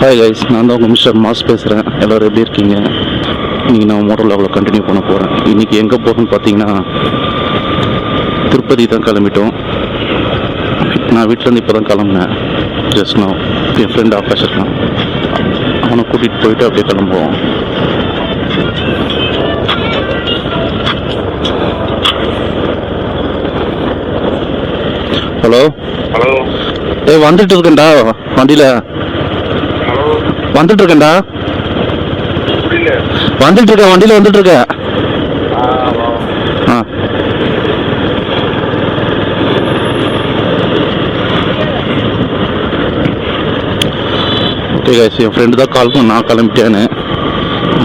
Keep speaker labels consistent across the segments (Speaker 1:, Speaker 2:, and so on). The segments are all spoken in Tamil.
Speaker 1: ஹாய் கைஸ், நான் தான் உங்கள் மிஸ்டர் மாஸ் பேசுகிறேன். எல்லோரும் எப்படி இருக்கீங்க? இன்றைக்கி நான் மோட்டர் வ்ளாகில் கண்டினியூ பண்ண போகிறேன். இன்றைக்கி எங்கே போகிறேன்னு பார்த்தீங்கன்னா திருப்பதி தான் கிளம்பிட்டோம். நான் வீட்டிலேருந்து இப்போ தான் கிளம்புனேன். ஜஸ்ட் நான் என் ஃப்ரெண்ட் ஆகாஷ் இருக்கான், அவனை கூட்டிகிட்டு போயிட்டு அப்படியே கிளம்புவோம். Hello
Speaker 2: hello.
Speaker 1: வந்துட்டு இருக்கேன்டா, வண்டியில் வந்துட்டு இருக்கேன்டா. வந்துட்டு இருக்கேன், வண்டியில் வந்துட்டு இருக்கேன். ஆ ஓகே கைஸ், என் ஃப்ரெண்டு தான் கால் பண்ண, நான் கிளம்பிட்டேன்னு.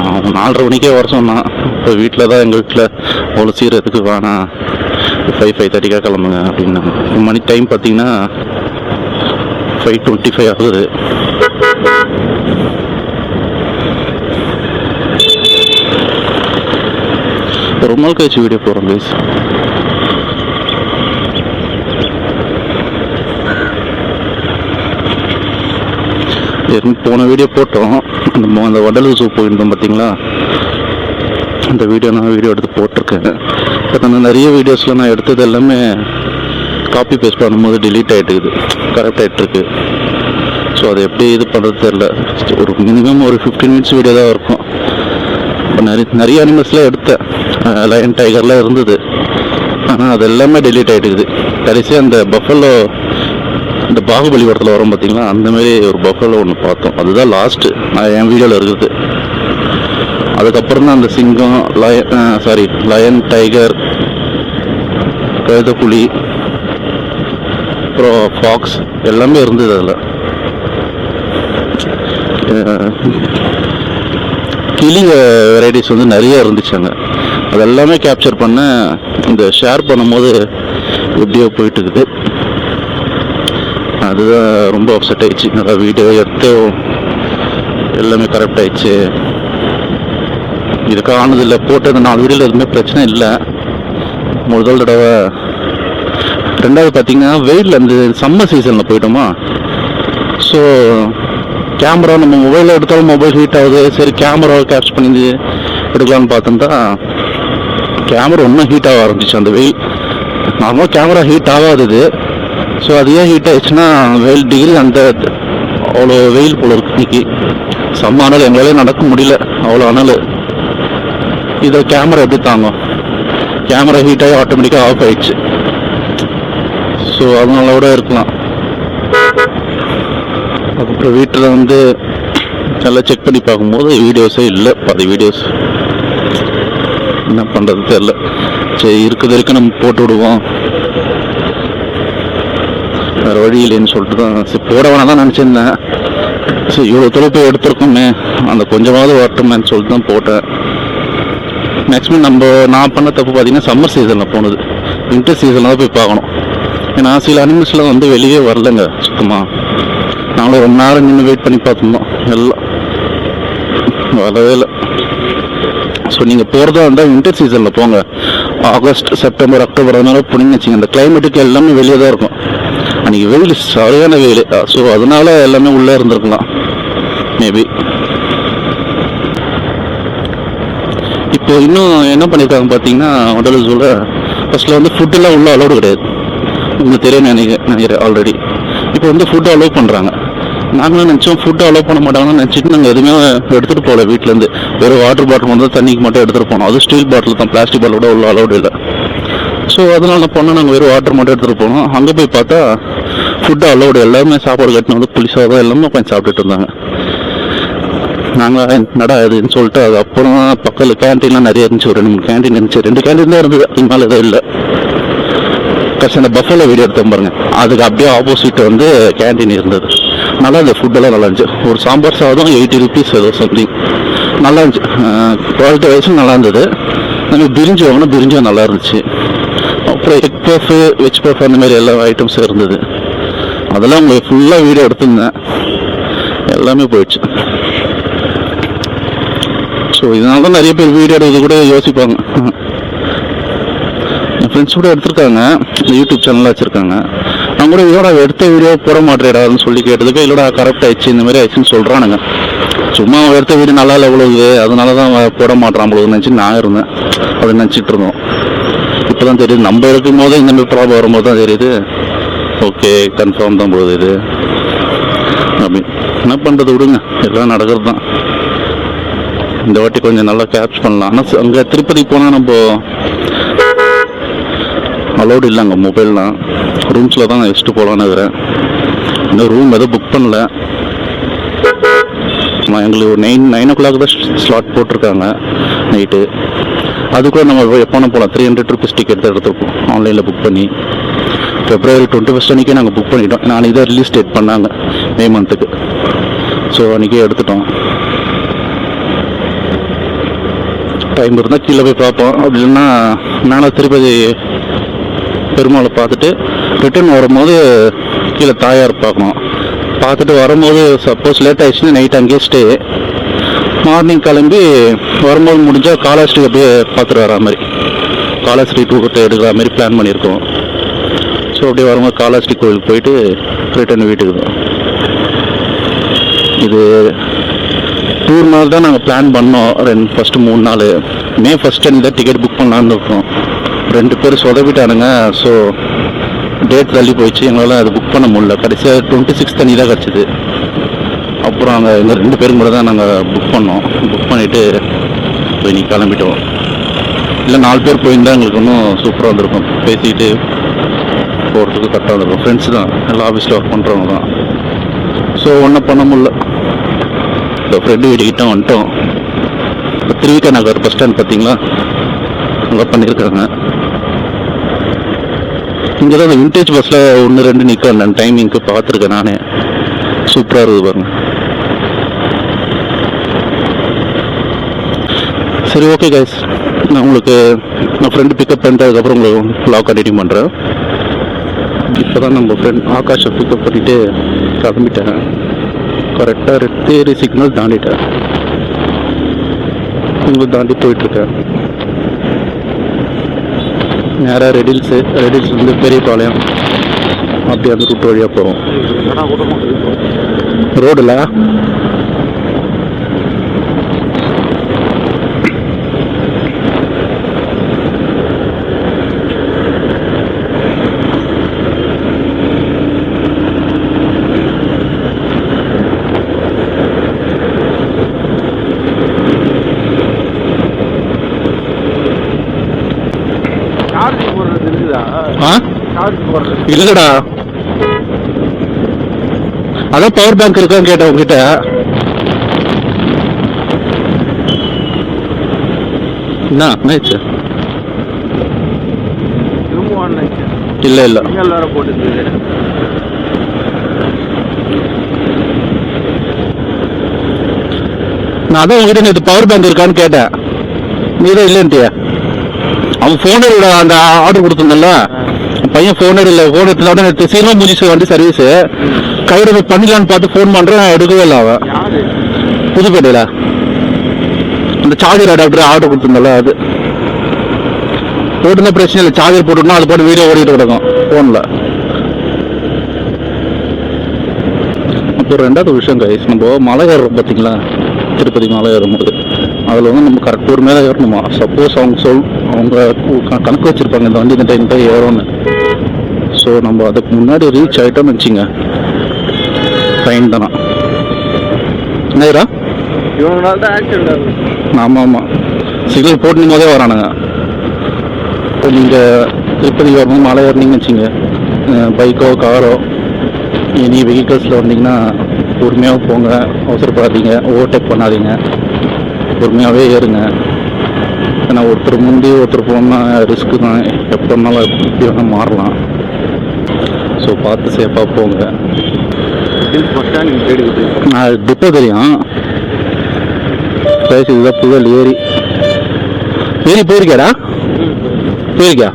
Speaker 1: அவன் 4:30 மணிக்கே வர சொன்னான். இப்போ வீட்டில் தான், எங்கள் வீட்டில் அவ்வளோ சீரத்துக்கு வேணாம், 5:30 கிளம்புங்க அப்படின்னா. மணி டைம் பார்த்தீங்கன்னா 5:25 ஆகுது. ரொம்ப நாள் கழிச்சு வீடியோ போகிறோம் கைஸ். போன வீடியோ போட்டோம், நம்ம அந்த வண்டலூர் ஜூ போயிருந்தோம் பார்த்தீங்களா, அந்த வீடியோ நான் எடுத்து போட்டிருக்கேன். பட் அந்த நிறைய வீடியோஸில் நான் எடுத்தது எல்லாமே காப்பி பேஸ்ட் பண்ணும்போது டிலீட் ஆகிட்டுக்குது, கரெக்ட் ஆகிட்டுருக்கு. ஸோ அதை எப்படி இது பண்ணுறது தெரில. ஒரு மினிமம் ஒரு 15 மினிட்ஸ் வீடியோ தான் இருக்கும். இப்போ நிறைய அனிமல்ஸ்லாம் எடுத்தேன், லயன் டைகர்லாம் இருந்தது, ஆனால் அது எல்லாமே டெலீட் ஆகிட்டுக்குது. கடைசியாக அந்த பஃபலோ, இந்த பாகுபலி படத்தில் வரும் பார்த்தீங்களா, அந்தமாரி ஒரு பஃபலோ ஒன்று பார்த்தோம். அதுதான் லாஸ்ட்டு நான் என் வீடியோவில் இருக்குது. அதுக்கப்புறம் தான் அந்த சிங்கம், லயன், டைகர், கழுதைப்புலி, அப்புறம் ஃபாக்ஸ் எல்லாமே இருந்தது. அதில் கிளி வெரைட்டிஸ் வந்து நிறைய இருந்துச்சாங்க. அதெல்லாமே கேப்சர் பண்ண, இந்த ஷேர் பண்ணும்போது எப்படியோ போயிட்டு இருக்குது. அதுதான் ரொம்ப அப்செட் ஆயிடுச்சு. நல்லா வீடியோ எடுத்து எல்லாமே கரெக்ட் ஆயிடுச்சு. இதுக்கு ஆனதில்லை, போட்டு அந்த 4 வீடியோவில் எதுவுமே பிரச்சனை இல்லை. முதல் தடவை. ரெண்டாவது பார்த்தீங்கன்னா வெயிலில் அந்த சம்மர் சீசனில் போயிட்டோமா, ஸோ கேமரா நம்ம மொபைலில் எடுத்தாலும் மொபைல் ஹீட் ஆகுது. சரி, கேமராவை கேப்சர் பண்ணி எடுக்கலான்னு பார்த்தா கேமரா இன்னும் ஹீட் ஆக ஆரம்பிச்சிச்சு. அந்த வெயில் நார்மலாக கேமரா ஹீட் ஆகாது. ஸோ அது ஏன் ஹீட் ஆயிடுச்சுன்னா, வெயில் டிகிரி அந்த அவ்வளோ வெயில் போல இருக்கு. இன்னைக்கு செம்ம அனல், எங்களாலே நடக்க முடியல, அவ்வளோ அனல். இதை கேமரா எப்படி தாங்கும்? கேமரா ஹீட் ஆகி ஆட்டோமேட்டிக்காக ஆஃப் ஆயிடுச்சு. ஸோ அதனால கூட இருக்கலாம். அதுக்கப்புறம் வீட்டில் வந்து நல்லா செக் பண்ணி பார்க்கும்போது வீடியோஸே இல்லை. பாதி வீடியோஸ் என்ன பண்ணுறது தெரியல. சரி, இருக்குது நம்ம போட்டு விடுவோம், வேறு வழி இல்லைன்னு சொல்லிட்டு தான் சரி போட வேணாம் தான் நினச்சிருந்தேன். சரி, இவ்வளோ தொலைப்பு எடுத்துருக்கோமே, அந்த கொஞ்சமாவது வரட்டுமேன்னு சொல்லிட்டு தான் போட்டேன். மேக்ஸிமம் நான் பண்ண தப்பு பார்த்தீங்கன்னா சம்மர் சீசனில் போனது. வின்டர் சீசனில் தான் போய் பார்க்கணும். ஏன்னா சில அனிமல்ஸ்லாம் வந்து வெளியே வரலைங்க சுத்தமாக. நாங்களும் ரொம்ப நேரம் நின்று வெயிட் பண்ணி பார்த்துருந்தோம், எல்லாம் வரவே இல்லை. ஸோ நீங்கள் போகிறதா இருந்தால் வின்டர் சீசனில் போங்க. ஆகஸ்ட், செப்டம்பர், அக்டோபர் அதனால போனீங்கன்னு வச்சுங்க, அந்த கிளைமேட்டுக்கு எல்லாமே வெளியே தான் இருக்கும். அன்றைக்கி வெயில் சரியான வெயில். ஸோ அதனால எல்லாமே உள்ளே இருந்திருக்கலாம் மேபி. இப்போ இன்னும் என்ன பண்ணியிருக்காங்க பார்த்தீங்கன்னா, வண்டலூர் ஜூவில் ஃபஸ்ட்டில் வந்து ஃபுட்டெல்லாம் உள்ள அலோடு கிடையாது. உங்களுக்கு தெரியும் நினைக்கிறேன் ஆல்ரெடி. இப்போ வந்து ஃபுட்டு அலோவ் பண்ணுறாங்க. நாங்களும் நினச்சோம் ஃபுட்டு அலோவ் பண்ண மாட்டாங்கன்னு நினச்சிட்டு நாங்கள் எதுவுமே எடுத்துகிட்டு போகல. வீட்டிலேருந்து வெறும் வாட்டர் பாட்டில் மட்டும் தான், தண்ணிக்கு மட்டும் எடுத்துகிட்டு போனோம். அது ஸ்டீல் பாட்டில் தான், பிளாஸ்டிக் பாட்டில் கூட உள்ள அலோடு இல்லை. ஸோ அதனால நான் போனால் நாங்கள் வெறும் வாட்டர் மட்டும் எடுத்துகிட்டு போனோம். அங்கே போய் பார்த்தா ஃபுட்டு அலோடு, எல்லாமே சாப்பாடு கட்டின வந்து புளிசாதம் எல்லாமே உட்காந்து சாப்பிட்டுட்டு இருந்தாங்க. நாங்கள் நடா இதுன்னு சொல்லிட்டு அதுக்கப்புறம் பக்கத்தில் கேன்டீன்லாம் நிறைய இருந்துச்சு. ஒரு 2-3 கேன்டீன் இருந்துச்சு. 2 கேன்டீன் தான் இருந்தது, அது மேலே எதுவும் இல்லை. கஷ்டம். அந்த பஃபலோ வீடியோ எடுத்தோம் பாருங்க, அதுக்கு அப்படியே ஆப்போசிட் வந்து கேன்டீன் இருந்தது. நல்லா இருந்தது, ஃபுட்டெல்லாம் நல்லா இருந்துச்சு. ஒரு சாம்பார் சாதம் 80 rupees ஏதோ சம்திங், நல்லா இருந்துச்சு. குவாலிட்டி வைஸும் நல்லா இருந்தது. நம்ம பிரிஞ்சு வாங்கினா பிரிஞ்சும் நல்லா இருந்துச்சு. அப்புறம் எக் பஃப், வெஜ் பஃப் அந்த மாதிரி எல்லா ஐட்டம்ஸும் இருந்தது. அதெல்லாம் உங்களுக்கு ஃபுல்லாக வீடியோ எடுத்திருந்தேன், எல்லாமே போயிடுச்சு. ஸோ இதனால தான் நிறைய பேர் வீடியோ எடுக்கிறது கூட யோசிப்பாங்க. என் ஃப்ரெண்ட்ஸ் கூட எடுத்திருக்காங்க, யூடியூப் சேனலாக வச்சுருக்காங்க. நான் கூட இதோட எடுத்த வீடியோ போட மாட்டேறாருன்னு சொல்லி கேட்டதுக்கு இல்லோட கரெக்ட் ஆயிடுச்சு இந்த மாதிரி ஆயிடுச்சுன்னு சொல்கிறானுங்க. சும்மா அவன் எடுத்த வீடியோ நல்லா இல்லை இவ்வளவு, அதனால தான் போட மாட்டான் போது நினச்சி நான் இருந்தேன், அப்படின்னு நினச்சிட்டு இருந்தோம். இப்போ தான் தெரியுது நம்ம இருக்கும் போது இந்த மாதிரி ப்ராப்ளம் வரும்போது தான் தெரியுது ஓகே கன்ஃபார்ம் தான் போகுது இது அப்படி. என்ன பண்ணுறது விடுங்க, எல்லாம் நடக்கிறது தான். இந்த வாட்டி கொஞ்சம் நல்லா கேப்ச் பண்ணலாம். ஆனால் அங்கே திருப்பதி போனால் நம்ம அலோடு இல்லை அங்கே மொபைல்லாம். ரூம்ஸில் தான் நான் வச்சுட்டு போகலான்னு இருக்கிறேன். இன்னும் ரூம் எதுவும் புக் பண்ணல. எங்களுக்கு ஒரு 9 o'clock தான் ஸ்லாட் போட்டிருக்காங்க நைட்டு. அதுக்குள்ளே நம்ம எப்போனா போகலாம். 300 rupees டிக்கெட் தான் எடுத்துருப்போம் ஆன்லைனில் புக் பண்ணி. February 21st அன்றைக்கே நாங்கள் புக் பண்ணிட்டோம். நான் இதை ரிலீஸ் டேட் பண்ணாங்க மே மந்த்துக்கு. ஸோ அன்றைக்கே எடுத்துட்டோம். டைம் இருந்தால் கீழே போய் பார்ப்போம். அப்படி இல்லைன்னா மேலே திருப்பதி பெருமாளை பார்த்துட்டு ரிட்டர்ன் வரும்போது கீழே தாயார் பார்க்கணும். பார்த்துட்டு வரும்போது சப்போஸ் லேட் ஆகிடுச்சுன்னா நைட் அங்கேயே ஸ்டே. மார்னிங் கிளம்பி வரும்போது முடிஞ்சால் காலாஸ்ட்ரி அப்படியே பார்த்துட்டு வர மாதிரி, காலாஸ்ட்ரி டூர் எடுக்கிற மாதிரி பிளான் பண்ணியிருக்கோம். ஸோ அப்படியே வரும்போது காலாஸ்ட்ரி கோயிலுக்கு போயிட்டு ரிட்டர்ன் வீட்டுக்கு தான். இது டூர் நாள் தான் நாங்கள் பிளான் பண்ணோம். ஃபஸ்ட்டு 3 நாள் மே 1st அன்றைக்கி தான் டிக்கெட் புக் பண்ணலான்னு இருக்கோம். 2 பேர் சொதப்பிட்டானுங்க. ஸோ டேட் தள்ளி போயிடுச்சு, எங்களால் அது புக் பண்ண முடியல. கடைசியாக 26th அன்றைக்கி தான் கிடச்சிது. அப்புறம் அங்கே எங்கள் 2 பேருக்கு மட்டும் தான் நாங்கள் புக் பண்ணோம். புக் பண்ணிவிட்டு போய் நீ கிளம்பிட்டோம். இல்லை 4 பேர் போயிருந்தால் எங்களுக்கு இன்னும் சூப்பராக வந்திருக்கும். பேசிக்கிட்டு போகிறதுக்கு கரெக்டாக வந்திருக்கும். ஃப்ரெண்ட்ஸ் தான், எல்லாம் ஆஃபீஸில் ஒர்க் பண்ணுறவங்க தான். ஸோ ஒன்றும் பண்ண முடியல. இந்த ஃப்ரெண்டு வீட்டுக்கிட்ட வந்துட்டோம். திருவிக்கா நகர் பஸ் ஸ்டாண்ட் பார்த்தீங்களா, அங்கே பண்ணியிருக்காங்க. இங்கே தான் இந்த விண்டேஜ் பஸ்ஸில் 1-2 நிற்கும். நான் டைமிங்க்கு பார்த்துருக்கேன் நானே. சூப்பராக இருக்குது பாருங்க. சரி ஓகே கைஸ், நான் உங்களுக்கு நான் ஃப்ரெண்டு பிக்கப் பண்ணிட்டதுக்கப்புறம் உங்களுக்கு வ்ளாக் கண்டினியூ பண்ணுறேன். இப்போ தான் நம்ம ஃப்ரெண்ட் ஆகாஷை பிக்கப் பண்ணிவிட்டு கிளம்பிட்டேன். கரெக்டாக ரெட் தேரி சிக்னல் தாண்டிட்டேன். இங்கே தாண்டி போயிட்டுருக்கேன். நேராக ரெடில்ஸ்லேருந்து பெரியபாளையம் அப்படியே அந்த ரூட் வழியாக போகிறோம். ரோடில் இல்லடா, அதான் பவர் பேங்க் இருக்கான்னு கேட்டேன் உங்ககிட்ட. என்ன இல்ல இல்ல நான் அதான் உங்ககிட்ட நேற்று பவர் பேங்க் இருக்கான்னு கேட்டேன். நீ தான் இல்லைன்ட்டியா. அவன் ஃபோனோட அந்த ஆர்டர் கொடுத்துருந்தல, பையன் ஃபோனர் இல்லை. ஃபோன் எடுத்தோட நேற்று சீக்கிரம் முடிச்சு வண்டி சர்வீஸு கையில் பண்ணிடலான்னு பார்த்து ஃபோன் பண்ணுறேன், எடுக்கவே இல்லை அவன். புதுப்பேட்டையில் அந்த சார்ஜர் அடாப்டர் ஆர்டர் கொடுத்துருந்தல, அது போட்டுனா பிரச்சனை இல்லை. சார்ஜர் போட்டுனா அது போட்டு வீடியோ ஓடிட்டு கிடக்கும் ஃபோனில். அப்புறம் 2வது விஷயம் கைஸ், நம்ம மலை ஏறுறோம் பார்த்தீங்களா, திருப்பதி மலை ஏறும்போது அதில் வந்து நம்ம கரெக்ட் ஒரு மேலே ஏறணுமா. சப்போஸ் அவங்க கணக்கு வச்சுருப்பாங்க இந்த வண்டி இந்த டைம் தான் ஏறோன்னு. ஸோ நம்ம அதுக்கு முன்னாடி ரீச் ஆகிட்டோம்னு வச்சுங்க, ஃபைன் தானா. என்னடா இவங்களால தான் ஆக்சிடென்ட் ஆகுது. ஆமாம் ஆமாம், சிக்னல் போட்டு போதே வரானுங்க. இப்போ நீங்கள் திருப்பதி வரணும் மலை ஏறினீங்கன்னு வச்சுங்க, பைக்கோ காரோ எனி வெஹிக்கிள்ஸில் வந்தீங்கன்னா பொறுமையாக போங்க, அவசரப்படாதீங்க, ஓவர்டேக் பண்ணாதீங்க, பொறுமையாகவே ஏறுங்க. ஏன்னா ஒருத்தர் முந்தி ஒருத்தர் போனால் ரிஸ்க்கு தான், எப்போனாலும் எப்படி வேணால் மாறலாம். ஸோ பார்த்து சேஃபாக போங்க. டிப்போ தெரியும் பேசி, இதுதான் புகழ் ஏரி போயிருக்கியாடா? போயிருக்கியா?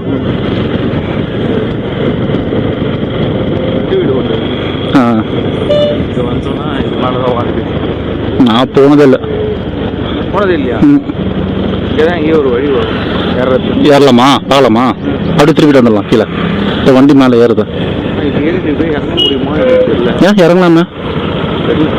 Speaker 1: நான் போனதில்லை. இல்லையா? ஒரு வழி ஏறலாமா பார்க்கலாமா? அப்படி திருப்பிட்டு வந்துடலாம் கீழே. இந்த வண்டி மேலே ஏறுது.
Speaker 2: ஏறி நீ போய் இறங்க முடியுமா எனக்கு தெரியல.
Speaker 1: ஏன் இறங்கலாமே?
Speaker 2: தெரியல.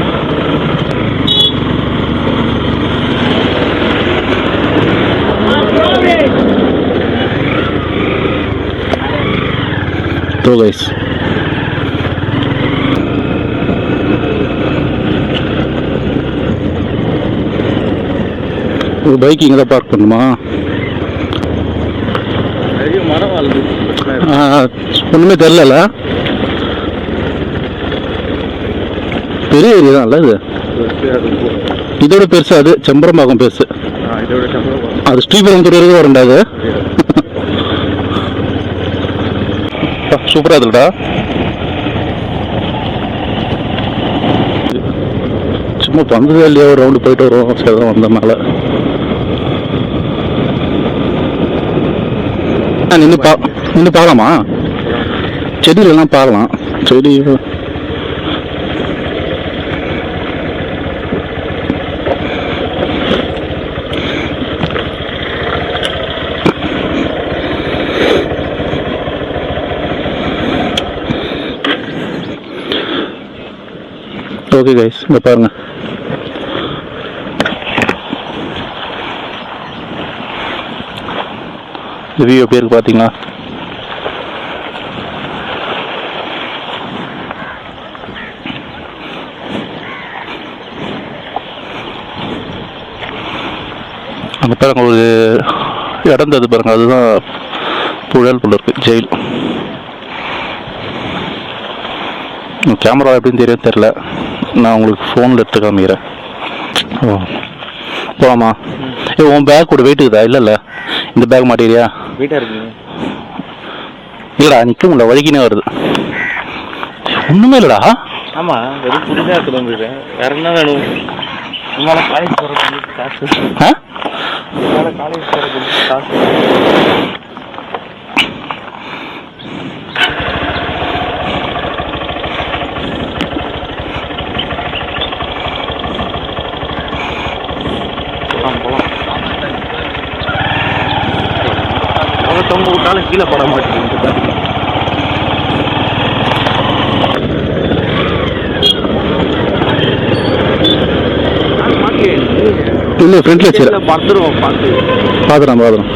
Speaker 1: So guys, ஒரு பைக் இங்கே தான் பார்க் பண்ணுமா?
Speaker 2: நிறைய மரம் வாழ்ந்து
Speaker 1: ஒன்றுமே தெரில. பெரிய ஏரியா தான் இல்லை இது. இதோட பெருசு அது செம்பரம்பாக்கம் பெருசு. அது ஸ்ரீபெரும்புத்தூர் வரைக்கும் வரண்டாது. சூப்பராக இருக்குடா. சும்மா பந்தது இல்லையா, ஒரு ரவுண்டு போயிட்டு வருவோம். சரி தான் வந்தனால நின்று பார்க்கலாமா? செடியிலலாம் பார்க்கலாம். செடி ஓகே கைஸ், இங்கே பாருங்க. இந்த வியூ எப்படி இருக்கு பார்த்தீங்களா? அங்கே பாருங்க ஒரு இடந்தது பாருங்க, அதுதான் புழல்குள்ள இருக்கு ஜெயில். கேமரா எப்படின்னு தெரியும் தெரியல, நான் உங்களுக்கு ஃபோனில் எடுத்து காமிக்கிறேன். ஓ போகலாமா? உன் பேக் கூட வெயிட் இருக்குதா? இல்லை இந்த பேக் மாட்டேறியா?
Speaker 2: வெயிட்டாக இருக்கு.
Speaker 1: இல்லைடா, நிற்க முடியல, வழுக்கினே வருது. ஒன்றுமே இல்லைடா.
Speaker 2: ஆமாம், வெறும் புதுசாக இருக்குது. வேற என்ன வேணும்? உங்களால் காலேஜ் போகிறதுக்கு காசு. உங்களால் காலேஜ் போகிறதுக்கு காசு. தொங்க விட்டாலும் கீழே போட மாட்டேங்குது.
Speaker 1: இல்லை ஃப்ரெண்ட்ல வச்சு
Speaker 2: பார்த்துருவோம்.
Speaker 1: பார்த்துறோம்.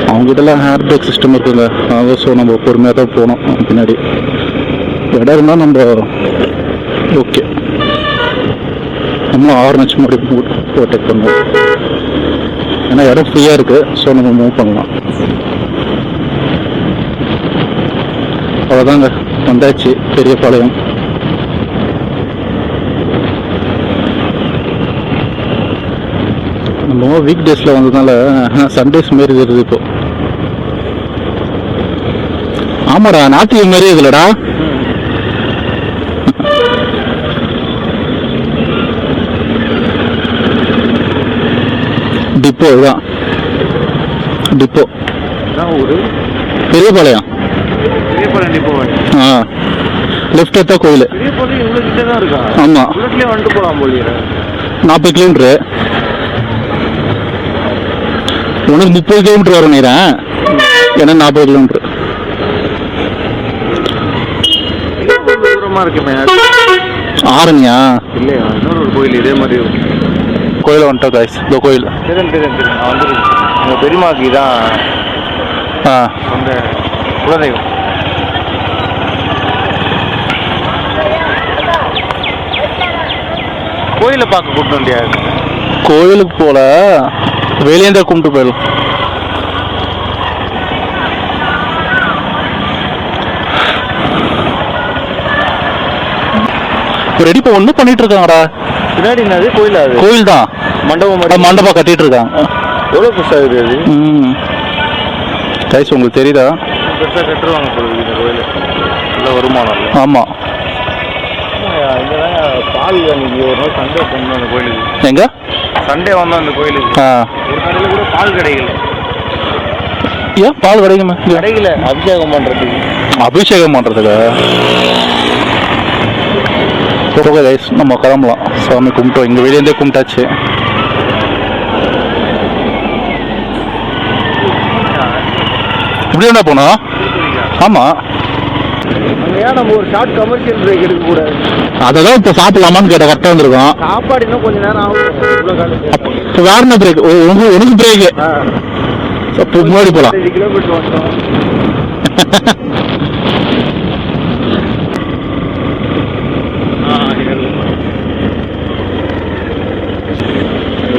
Speaker 1: அவங்ககிட்டலாம் ஹேர் பிரேக் சிஸ்டம் இருக்குங்க. அதான் ஸோ நம்ம பொறுமையாக தான் போனோம். பின்னாடி இடம் இருந்தால் நம்ம ஓகே, நம்மளும் 6 நிமிஷம் அப்படி ஓவர்டேக் பண்ணுவோம். ஏன்னா இடம் ஃப்ரீயாக இருக்குது, ஸோ நம்ம மூவ் பண்ணலாம். அவ்வளோதாங்க, வந்தாச்சு பெரியபாளையம். நம்ம வீக் டேஸில் வந்ததுனால சண்டேஸ் மாரி இருக்குது இப்போ. ஆமாடா, நாட்டிய மாரி இருக்குல்லடா. டிப்போ இதுதான், டிப்போ
Speaker 2: ஒரு
Speaker 1: பெரியபாளையம்.
Speaker 2: டிப்போ
Speaker 1: லெஃப்ட் எடுத்தா கோயில். ஆமாம், 40 கிலோமீட்டரு. உனக்கு 30 கிலோமீட்டர் வரும் நேரம், ஏன்னா 40 கிலோமீட்டர். ஆரணியா?
Speaker 2: இல்லையா, இன்னொரு கோயில் இதே மாதிரி
Speaker 1: கோயிலை வந்துட்டோம் காய்ஸ். இந்த கோயில்
Speaker 2: தெரியும். நான் வந்து எங்கள் பெரியமாக்கு தான் அந்த குலதெய்வம். கோயிலை பார்க்க கூப்பிட்டு வண்டியா?
Speaker 1: கோயிலுக்கு போல, வெளியேந்தா கும்பிட்டு போயிடலாம். ரெடி ஒன்றும் பண்ணிட்டு இருக்காங்கடா
Speaker 2: பின்னாடி. என்னது கோயில்? அது
Speaker 1: கோயில் தான், மண்டபம் கட்டிட்டு இருக்காங்க.
Speaker 2: எவ்வளோ பெருசாக இருக்குது அது?
Speaker 1: கைஸ் உங்களுக்கு தெரியுதா?
Speaker 2: பெருசாக கட்டுருவாங்க இந்த கோயில். நல்ல வருமானம் இல்லை.
Speaker 1: ஆமாம்.
Speaker 2: இங்கே தான் பால் அன்னைக்கு ஒரு நாள் சண்டே வந்தோம் அந்த கோயிலுக்கு.
Speaker 1: எங்க
Speaker 2: சண்டே வந்தோம் அந்த கோயிலுக்கு. ஒரு கடையில் கூட பால் கிடைக்கல.
Speaker 1: ஏன் பால் கிடைக்குமா?
Speaker 2: கிடைக்கல. அபிஷேகம் பண்ணுறதுக்கு.
Speaker 1: ஓகே கைஸ், நம்ம கிளம்பலாம். சாமி கும்பிட்டோம், இங்கே வெளியேந்தே கும்பிட்டாச்சு. இப்படி என்ன போனோம்? ஆமாம்,
Speaker 2: ஏன் நம்ம ஒரு ஷார்ட் கமர்ஷியல் பிரேக் எடுக்க கூடாது?
Speaker 1: அதை தான் இப்போ சாப்பிடலாமான்னு கேட்ட கரெக்டாக வந்திருக்கோம்.
Speaker 2: சாப்பாடு இன்னும் கொஞ்ச நேரம் ஆகும். இவ்வளோ காலம்
Speaker 1: இப்போ வேற என்ன பிரேக்? உனக்கு பிரேக்கு இப்போ முன்னாடி போகலாம்.
Speaker 2: 5 கிலோமீட்டர் வந்தோம்.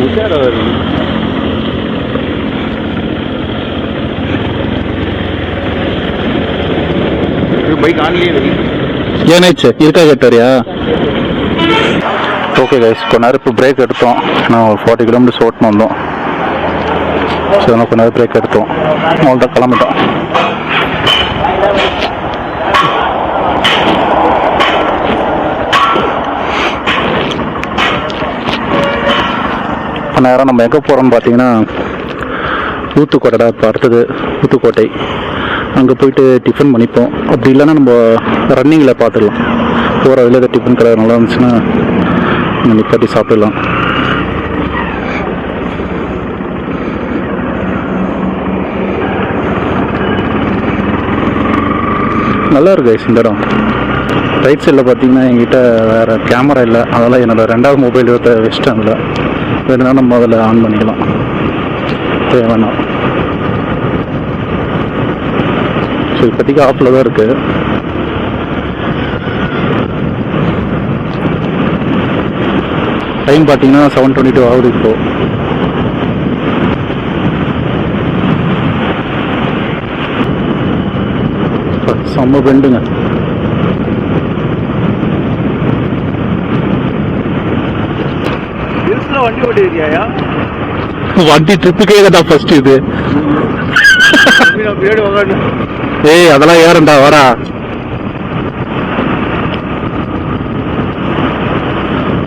Speaker 2: உஷாரா வருது. பைக் ஆன்லயே வருது.
Speaker 1: ஏனாச்சு இருக்கா கேட்டாரியா? ஓகே கைஸ், கொஞ்ச நேரம் இப்போ பிரேக் எடுத்தோம். நான் ஒரு 40 கிலோமீட்டர்ஸ் ஓட்டணும் வந்தோம். ஸோ நான் கொஞ்ச நேரம் பிரேக் எடுத்தோம். அவ்வளோதான் கிளம்பிட்டோம். இப்போ நேரம் நம்ம எங்கே போகிறோம்னு பார்த்தீங்கன்னா ஊத்துக்கோட்டை. இப்போ அடுத்தது ஊத்துக்கோட்டை. அங்கே போயிட்டு டிஃபன் பண்ணிப்போம். அப்படி இல்லைன்னா நம்ம ரன்னிங்கில் பார்த்துடலாம். போகிற வழியில் ஏதாவது டிஃபன் கடை நல்லா இருந்துச்சுன்னா நம்ம நிப்பாட்டி சாப்பிடலாம். நல்லா இருக்கு guys இந்த இடம். ரைட் சைடில் பார்த்தீங்கன்னா என்கிட்ட வேறு கேமரா இல்லை, அதெல்லாம் என்னோடய 2வது மொபைல் வெஸ்ட்டு அதில் வேணும்னா நம்ம அதில் ஆன் பண்ணிக்கலாம். தேவைன்னா ஸோ இப்போதைக்கு ஆஃபில் தான் இருக்குது. டைம் பார்த்தீங்கன்னா 7:22 ஆகுது. இப்போ செம்ம பெண்டுங்க.
Speaker 2: வண்டி ஓட்டிருக்கியா?
Speaker 1: வண்டி ட்ரிப்புக்கே தான் ஃபர்ஸ்ட் இது. ஏய் அதெல்லாம் ஏறண்டா வரா.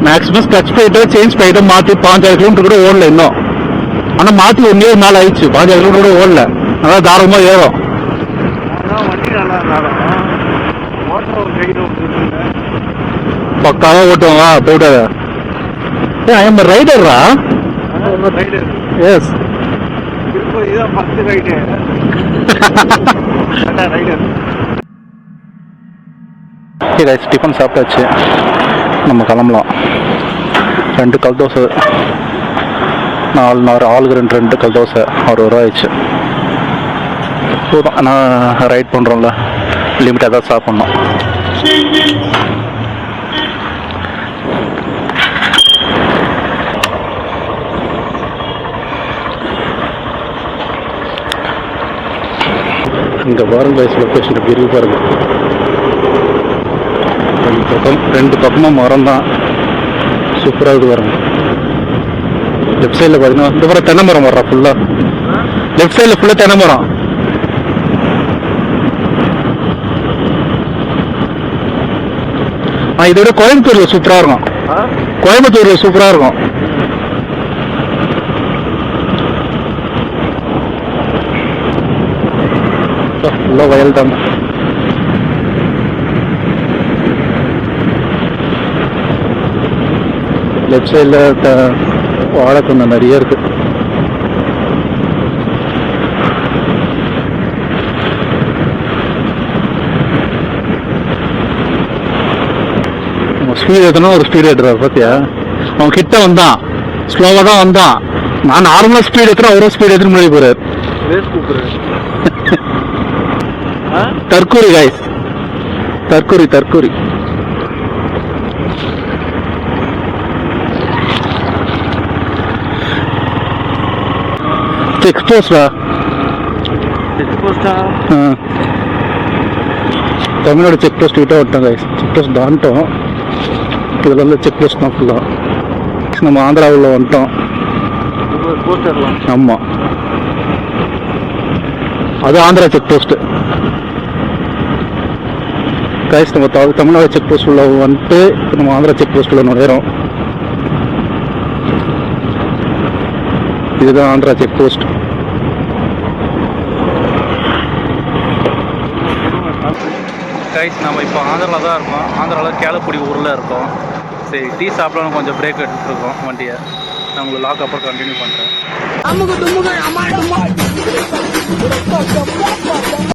Speaker 1: மேக்ஸிமம் ஸ்டச் போயிட்டு சேஞ்ச் போயிட்டு மாற்றி 5000 கிலோமீட்டர் கூட ஓடல இன்னும். ஆனால் மாற்றி 1 இயர் மேலே ஆயிடுச்சு. 5000 கிலோமீட்டர் கூட ஓடல. அதான் தாராளமாக ஏறும். பக்காவாக ஓட்டுவாங்க போயிட்டு. ஏ ஐ எம் ரைடரா? எஸ். டிஃபன் சாப்பிட்டாச்சு, நம்ம கிளம்பலாம். 2 கல் தோசை, 4 ஆளுக்கு 2 கல் தோசை 60 ரூபா ஆயிடுச்சு. போதும். நான் ரைட் பண்ணுறோம்ல, லிமிட்டாக தான் சாப்பிட்ணும். இங்கே பாருங்க லொக்கேஷன் எப்படி இருக்கு பாருங்க. 2 பக்கமும் மரம் தான். சூப்பராக இருக்குது பாருங்க. லெஃப்ட் சைடில் பார்த்தீங்கன்னா இந்த பாரு தென்னை மரம் வர்றா ஃபுல்லாக. லெஃப்ட் சைடில் ஃபுல்லாக தென்னை மரம். இதை விட கோயம்புத்தூரில் சூப்பராக இருக்கும். கோயம்புத்தூரில் சூப்பராக இருக்கும். ஃபுல்லாக வயல் தான். லெஃப்ட் சைடில் வாழைக்கொண்டை நிறைய இருக்கு. ஸ்பீட் ஏற்றனா ஒரு ஸ்பீட் ஏற்றுறாரு பார்த்தியா? அவன் கிட்ட வந்தான், ஸ்லோவாக தான் வந்தான். நான் நார்மலாக ஸ்பீட் ஏற்றுறேன், அவரும் ஸ்பீட் ஏற்றுன்னு முன்னாடி போகிறார். தற்கூரி கைஸ், தற்கூரி தற்கூரி. செக் போஸ்டா? தமிழ்நாடு செக் போஸ்ட் கிட்ட விட்டோம் கைஸ். Check post தாண்டிட்டோம். இதில் வந்து செக் போஸ்ட் தான் ஃபுல்லாக. நம்ம ஆந்திராவில் வந்துட்டோம். ஆமாம், அது ஆந்திரா செக் போஸ்ட்டு கைஸ். நம்ம தமிழ்நாடு செக் போஸ்ட் உள்ள வந்துட்டு நம்ம ஆந்திரா செக் போஸ்ட் உள்ள நுழையிறோம். இதுதான் ஆந்திரா செக் போஸ்ட். கைஸ் நம்ம இப்போ ஆந்திராவில் தான் இருக்கோம். ஆந்திராவில் கேலக்குடி ஊரில் இருக்கோம். சரி, டீ சாப்பிடலாம், கொஞ்சம் பிரேக் எடுத்துகிட்டு இருக்கோம் வண்டியை. நான் உங்களுக்கு லாக் அப்புறம் கண்டினியூ பண்ணுறேன்.